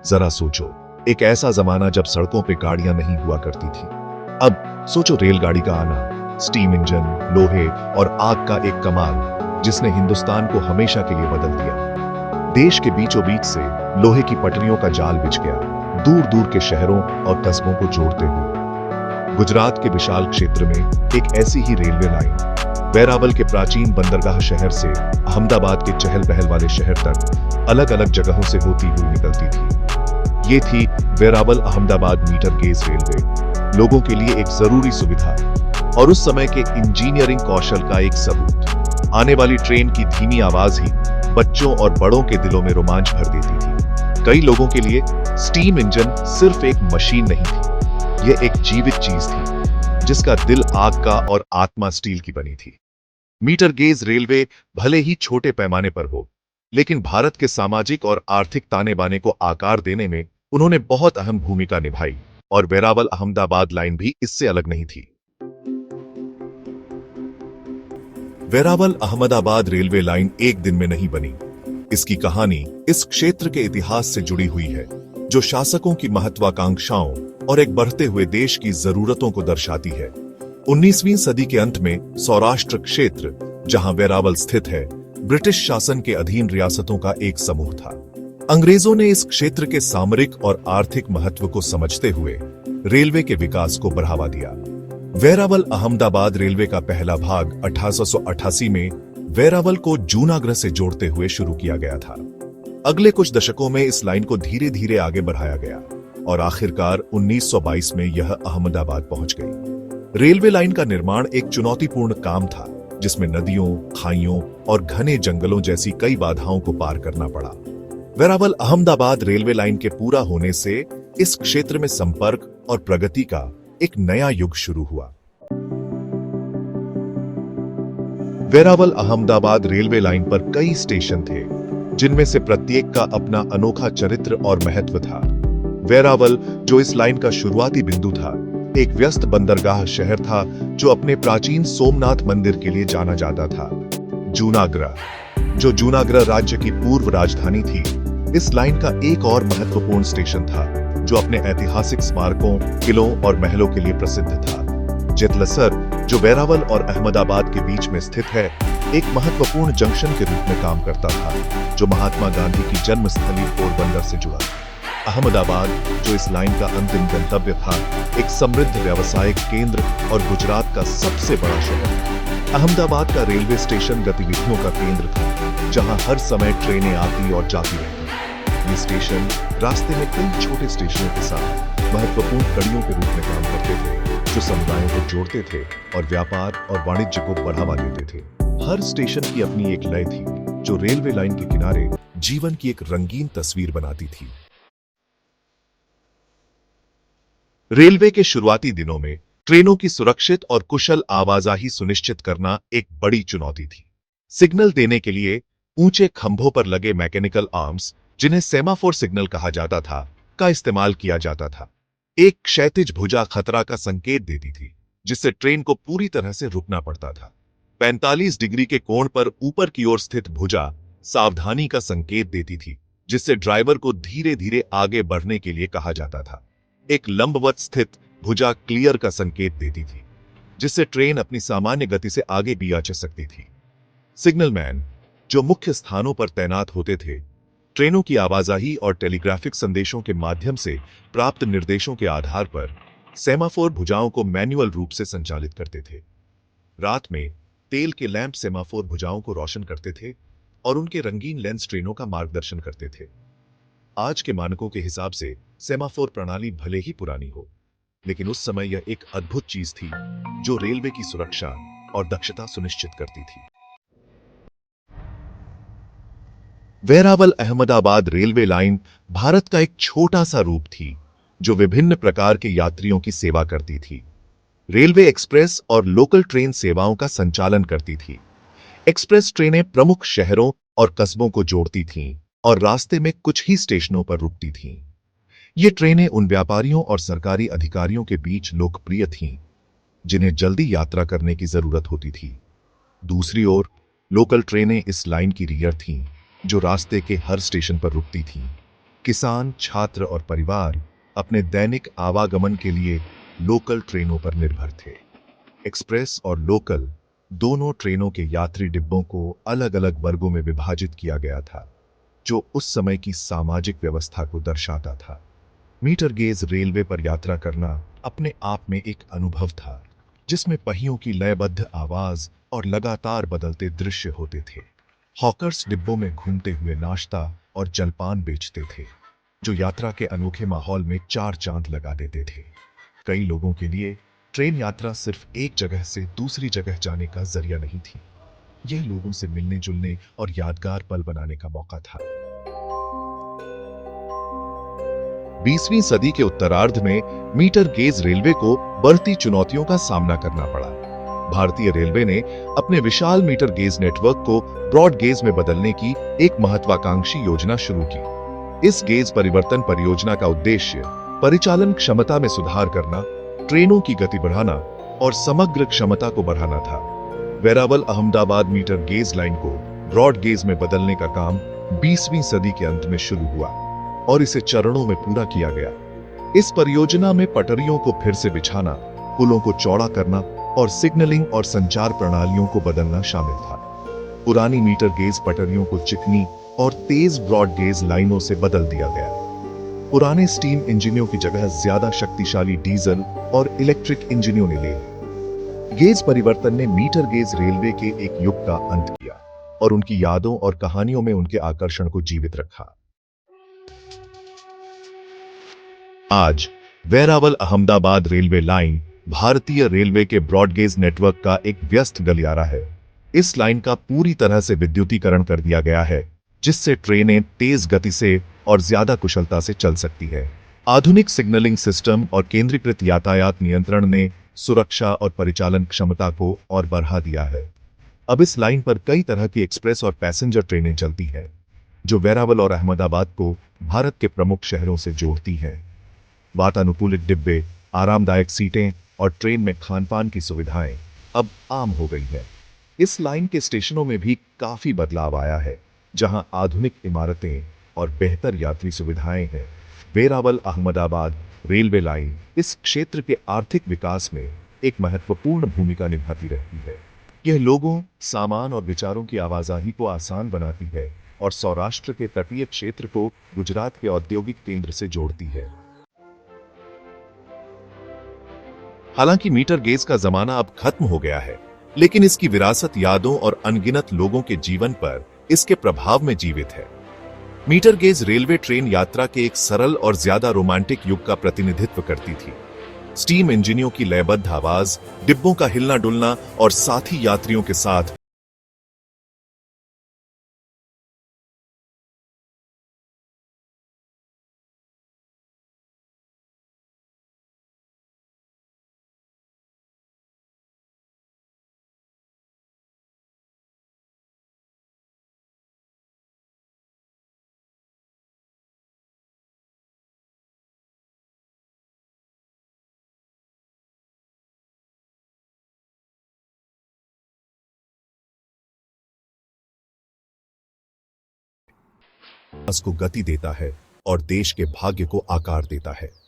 जरा सोचो, एक ऐसा जमाना जब सड़कों पे गाड़ियां नहीं हुआ करती थी। अब सोचो रेलगाड़ी का आना, स्टीम इंजन, लोहे और आग का एक कमाल जिसने हिंदुस्तान को हमेशा के लिए बदल दिया। देश के बीचों बीच से लोहे की पटरियों का जाल बिछ गया, दूर दूर के शहरों और कस्बों को जोड़ते हुए। गुजरात के विशाल क्षेत्र में एक ऐसी ही रेलवे लाइन वेरावल के प्राचीन बंदरगाह शहर से अहमदाबाद के चहल पहल वाले शहर तक अलग अलग जगहों से होती हुई निकलती थी। ये थी Veraval Ahmedabad metre gauge railway, लोगों के लिए एक जरूरी सुविधा और उस समय के इंजीनियरिंग कौशल का एक सबूत। आने वाली ट्रेन की धीमी आवाज ही बच्चों और बड़ों के दिलों में रोमांच भर देती थी। कई लोगों के लिए स्टीम इंजन सिर्फ एक मशीन नहीं थी, यह एक जीवित चीज थी जिसका दिल आग का और आत्मा स्टील की बनी थी। मीटर गेज रेलवे भले ही छोटे पैमाने पर हो, लेकिन भारत के सामाजिक और आर्थिक ताने बाने को आकार देने में उन्होंने बहुत अहम भूमिका निभाई और वेरावल अहमदाबाद लाइन भी इससे अलग नहीं थी। वेरावल अहमदाबाद रेलवे लाइन एक दिन में नहीं बनी। इसकी कहानी इस क्षेत्र के इतिहास से जुड़ी हुई है, जो शासकों की महत्वाकांक्षाओं और एक बढ़ते हुए देश की जरूरतों को दर्शाती है। 19वीं सदी के अंत में सौराष्ट्र क्षेत्र, जहां वेरावल स्थित है, ब्रिटिश शासन के अधीन रियासतों का एक समूह था। अंग्रेजों ने इस क्षेत्र के सामरिक और आर्थिक महत्व को समझते हुए रेलवे के विकास को बढ़ावा दिया। वेरावल अहमदाबाद रेलवे का पहला भाग 1888 में वेरावल को जूनागढ़ से जोड़ते हुए शुरू किया गया था। अगले कुछ दशकों में इस लाइन को धीरे धीरे आगे बढ़ाया गया और आखिरकार 1922 में यह अहमदाबाद पहुंच गई। रेलवे लाइन का निर्माण एक चुनौतीपूर्ण काम था, जिसमें नदियों, खाइयों और घने जंगलों जैसी कई बाधाओं को पार करना पड़ा। वेरावल अहमदाबाद रेलवे लाइन के पूरा होने से इस क्षेत्र में संपर्क और प्रगति का एक नया युग शुरू हुआ। वेरावल अहमदाबाद रेलवे लाइन पर कई स्टेशन थे, जिनमें से प्रत्येक का अपना अनोखा चरित्र और महत्व था। वेरावल, जो इस लाइन का शुरुआती बिंदु था, एक व्यस्त बंदरगाह शहर था जो अपने प्राचीन सोमनाथ मंदिर के लिए जाना जाता था। जूनागढ़, जो जूनागढ़ राज्य की पूर्व राजधानी थी, इस लाइन का एक और महत्वपूर्ण स्टेशन था, जो अपने ऐतिहासिक स्मारकों, किलों और महलों के लिए प्रसिद्ध था। जेतलसर, जो वेरावल और अहमदाबाद के बीच में स्थित है, एक महत्वपूर्ण जंक्शन के रूप में काम करता था, जो महात्मा गांधी की जन्मस्थली पोरबंदर से जुड़ा। अहमदाबाद, जो इस लाइन का अंतिम गंतव्य था, एक समृद्ध व्यावसायिक केंद्र और गुजरात का सबसे बड़ा शहर। अहमदाबाद का रेलवे स्टेशन गतिविधियों का केंद्र था, जहां हर समय ट्रेनें आती और जाती रहती। ये स्टेशन रास्ते में कई छोटे स्टेशनों के साथ महत्वपूर्ण कड़ियों के रूप में काम करते थे, जो समुदायों को जोड़ते थे और व्यापार और वाणिज्य को बढ़ावा देते थे। हर स्टेशन की अपनी एक लय थी, जो रेलवे लाइन के किनारे जीवन की एक रंगीन तस्वीर बनाती थी। रेलवे के शुरुआती दिनों में ट्रेनों की सुरक्षित और कुशल आवाजाही सुनिश्चित करना एक बड़ी चुनौती थी। सिग्नल देने के लिए ऊंचे खंभों पर लगे मैकेनिकल आर्म्स, जिन्हें सेमाफोर सिग्नल कहा जाता था, का इस्तेमाल किया जाता था। एक क्षैतिज भुजा खतरा का संकेत देती थी, जिससे ट्रेन को पूरी तरह से रुकना पड़ता था। 45 डिग्री के कोण पर ऊपर की ओर स्थित भुजा सावधानी का संकेत देती थी, जिससे ड्राइवर को धीरे धीरे आगे बढ़ने के लिए कहा जाता था। एक लंबवत स्थित भुजा क्लियर का संकेत देती थी, जिससे ट्रेन अपनी सामान्य गति से आगे भी जा सकती थी। सिग्नलमैन, जो मुख्य स्थानों पर तैनात होते थे, ट्रेनों की आवाजाही और टेलीग्राफिक संदेशों के माध्यम से प्राप्त निर्देशों के आधार पर सेमाफोर भुजाओं को मैन्युअल रूप से संचालित करते थे। रात में तेल के लैंप सेमाफोर भुजाओं को रोशन करते थे और उनके रंगीन लेंस ट्रेनों का मार्गदर्शन करते थे। आज के मानकों के हिसाब से सेमाफोर प्रणाली भले ही पुरानी हो, लेकिन उस समय यह एक अद्भुत चीज थी, जो रेलवे की सुरक्षा और दक्षता सुनिश्चित करती थी। वेरावल अहमदाबाद रेलवे लाइन भारत का एक छोटा सा रूप थी, जो विभिन्न प्रकार के यात्रियों की सेवा करती थी। रेलवे एक्सप्रेस और लोकल ट्रेन सेवाओं का संचालन करती थी। एक्सप्रेस ट्रेनें प्रमुख शहरों और कस्बों को जोड़ती थीं और रास्ते में कुछ ही स्टेशनों पर रुकती थीं। ये ट्रेनें उन व्यापारियों और सरकारी अधिकारियों के बीच लोकप्रिय थीं, जिन्हें जल्दी यात्रा करने की जरूरत होती थी। दूसरी ओर लोकल ट्रेनें इस लाइन की रीढ़ थीं, जो रास्ते के हर स्टेशन पर रुकती थीं। किसान, छात्र और परिवार अपने दैनिक आवागमन के लिए लोकल ट्रेनों पर निर्भर थे। एक्सप्रेस और लोकल दोनों ट्रेनों के यात्री डिब्बों को अलग-अलग वर्गों में विभाजित किया गया था, जो उस समय की सामाजिक व्यवस्था को दर्शाता था। मीटर गेज रेलवे पर यात्रा करना अपने आप में एक अनुभव था, जिसमें पहियों की लयबद्ध आवाज और लगातार बदलते दृश्य होते थे। हॉकर्स डिब्बों में घूमते हुए नाश्ता और जलपान बेचते थे, जो यात्रा के अनोखे माहौल में चार चांद लगा देते थे। कई लोगों के लिए ट्रेन यात्रा सिर्फ एक जगह से दूसरी जगह जाने का जरिया नहीं थी, यह लोगों से मिलने जुलने और यादगार पल बनाने का मौका था। 20वीं सदी के उत्तरार्ध में मीटर गेज रेलवे को बढ़ती चुनौतियों का सामना करना पड़ा। भारतीय रेलवे ने अपने विशाल मीटर गेज नेटवर्क को ब्रॉड गेज में बदलने की एक महत्वाकांक्षी योजना शुरू की। इस गेज परिवर्तन परियोजना का उद्देश्य परिचालन क्षमता में सुधार करना, ट्रेनों की गति बढ़ाना और समग्र क्षमता को बढ़ाना था। Veraval Ahmedabad metre gauge line को ब्रॉड गेज में बदलने का काम 20वीं सदी के अंत में शुरू हुआ और इसे चरणों में पूरा किया गया। इस परियोजना में पटरियों को फिर से बिछाना, पुलों को चौड़ा करना और सिग्नलिंग और संचार प्रणालियों को बदलना शामिल था। पुरानी मीटर गेज पटरियों को चिकनी और तेज ब्रॉड गेज लाइनों से बदल दिया गया। पुराने स्टीम इंजनों की जगह ज्यादा शक्तिशाली डीजल और इलेक्ट्रिक इंजनों ने ले ली। गेज परिवर्तन ने मीटर गेज रेलवे के एक युग का अंत किया और उनकी यादों और कहानियों में उनके आकर्षण को जीवित रखा। आज वेरावल अहमदाबाद रेलवे लाइन भारतीय रेलवे के ब्रॉडगेज नेटवर्क का एक व्यस्त गलियारा है। इस लाइन का पूरी तरह से विद्युतीकरण कर दिया गया है, जिससे ट्रेनें तेज गति से और ज्यादा कुशलता से चल सकती है। आधुनिक सिग्नलिंग सिस्टम और केंद्रीकृत यातायात नियंत्रण ने सुरक्षा और परिचालन क्षमता को और बढ़ा दिया है। अब इस लाइन पर कई तरह की एक्सप्रेस और पैसेंजर ट्रेनें चलती हैं, जो वेरावल और अहमदाबाद को भारत के प्रमुख शहरों से जोड़ती हैं। वातानुकूलित डिब्बे, आरामदायक सीटें और ट्रेन में खान-पान की सुविधाएं अब आम हो गई है। इस लाइन के स्टेशनों में भी काफी बदलाव आया है, जहां आधुनिक इमारतें और बेहतर यात्री सुविधाएं हैं। वेरावल अहमदाबाद रेलवे लाइन इस क्षेत्र के आर्थिक विकास में एक महत्वपूर्ण भूमिका निभाती रहती है। यह लोगों, सामान और विचारों की आवाजाही को आसान बनाती है और सौराष्ट्र के तटीय क्षेत्र को गुजरात के औद्योगिक केंद्र से जोड़ती है। हालांकि मीटर गेज का जमाना अब खत्म हो गया है, लेकिन इसकी विरासत यादों और अनगिनत लोगों के जीवन पर इसके प्रभाव में जीवित है। मीटर गेज रेलवे ट्रेन यात्रा के एक सरल और ज्यादा रोमांटिक युग का प्रतिनिधित्व करती थी। स्टीम इंजनों की लयबद्ध आवाज, डिब्बों का हिलना डुलना और साथी यात्रियों के साथ को गति देता है और देश के भाग्य को आकार देता है।